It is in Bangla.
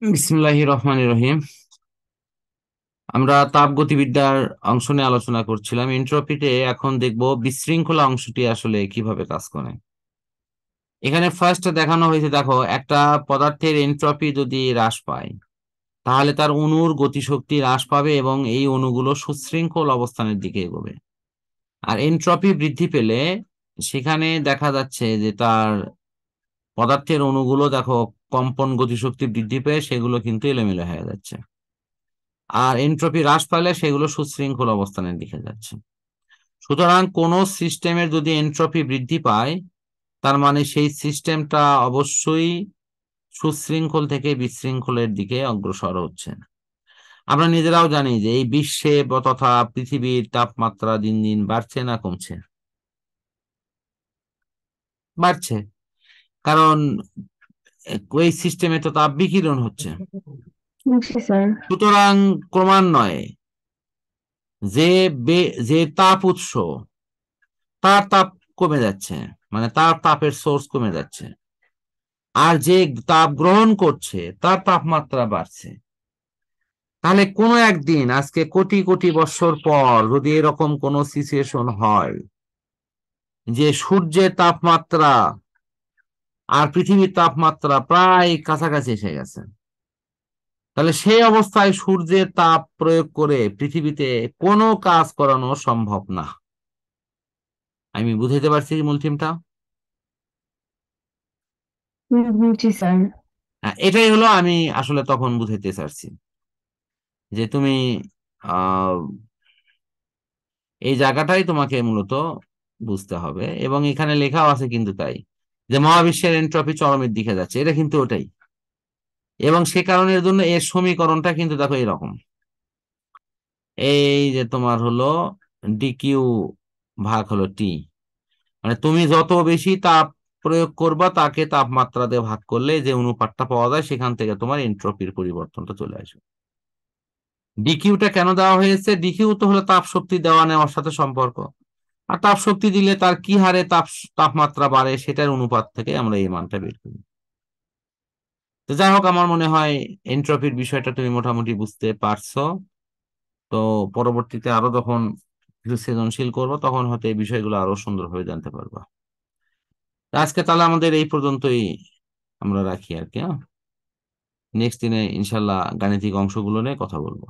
বিসমিল্লাহির রহমানির রহিম। আমরা তাপগতিবিদ্যার অংশ নিয়ে আলোচনা করছিলাম। এনট্রপিতে এখন দেখব বিশৃঙ্খলা অংশটি আসলে কিভাবে কাজ করে। এখানে ফার্স্ট দেখানো হয়েছে, দেখো একটা পদার্থের এনট্রপি যদি হ্রাস পায় তাহলে তার অণুর গতিশক্তি হ্রাস পাবে এবং এই অণুগুলো সুশৃঙ্খল অবস্থানের দিকে এগোবে। আর এনট্রপি বৃদ্ধি পেলে সেখানে দেখা যাচ্ছে যে তার পদার্থের অণুগুলো দেখো কম্পন গতিশক্তি বৃদ্ধি পেয়ে সেগুলো কিন্তু এলোমেলো হয়ে যাচ্ছে। আর এনট্রপি হ্রাস পাইলে সেগুলো সুশৃঙ্খল অবস্থানের দিকে যাচ্ছে। সুতরাং কোন সিস্টেমের যদি এনট্রপি বৃদ্ধি পায় তার মানে সেই সিস্টেমটা অবশ্যই সুশৃঙ্খল থেকে বিশৃঙ্খলের দিকে অগ্রসর হচ্ছে। আমরা নিজেরাও জানি যে এই বিশ্বে তথা পৃথিবীর তাপমাত্রা দিন দিন বাড়ছে না কমছে? বাড়ছে। কারণ ওই সিস্টেমে তো তাপ বিকিরণ হচ্ছে। জি স্যার। সুতরাং ক্রমান্বয়ে যে যে তাপ উৎস তার তাপ কমে যাচ্ছে, মানে তার তাপের সোর্স কমে যাচ্ছে, আর যে তাপ গ্রহণ করছে তার তাপমাত্রা বাড়ছে। তাহলে কোনো একদিন আজকে কোটি কোটি বছর পর যদি এরকম কোনো সিচুয়েশন হয় যে সূর্যের তাপমাত্রা আর পৃথিবীর তাপমাত্রা প্রায় কাছাকাছি এসে গেছে, তাহলে সেই অবস্থায় সূর্যের তাপ প্রয়োগ করে পৃথিবীতে কোনো কাজ করানো সম্ভব না। আমি বুঝাইতে পারছি মূল থিমটা? জি স্যার। হ্যাঁ, এটাই হলো আমি আসলে তখন বুঝাইতে চাচ্ছি যে তুমি আহ এই জায়গাটাই তোমাকে মূলত বুঝতে হবে। এবং এখানে লেখাও আছে কিন্তু তাই, যে মহাবিশ্বের এনট্রপি চরমের দিকে যাচ্ছে, এটা কিন্তু ওটাই। এবং সে কারণের জন্য এর সমীকরণটা কিন্তু দেখো এরকম, এই যে তোমার হলো ডিকিউ ভাগ হলো টি, মানে তুমি যত বেশি তাপ প্রয়োগ করবা তাকে তাপমাত্রা দিয়ে ভাগ করলে যে অনুপাতটা পাওয়া যায় সেখান থেকে তোমার এনট্রপির পরিবর্তনটা চলে আসবে। ডিকিউটা কেন দেওয়া হয়েছে? ডিকিউ তো হলো তাপ শক্তি দেওয়া নেওয়ার সাথে সম্পর্ক। আর তাপ শক্তি দিলে তার কি হারে তাপমাত্রা বাড়ে সেটার অনুপাত থেকে আমরা এই মানটা বের করি। তো যাই হোক, আমার মনে হয় এনট্রপির বিষয়টা তুমি মোটামুটি বুঝতে পারছো। তো পরবর্তীতে আরো যখন কিছু সৃজনশীল করবো তখন হয়তো এই বিষয়গুলো আরো সুন্দরভাবে জানতে পারবা। তো আজকে তাহলে আমাদের এই পর্যন্তই আমরা রাখি আর কি, হ্যাঁ? নেক্সট দিনে ইনশাল্লাহ গাণিতিক অংশগুলো নিয়ে কথা বলবো।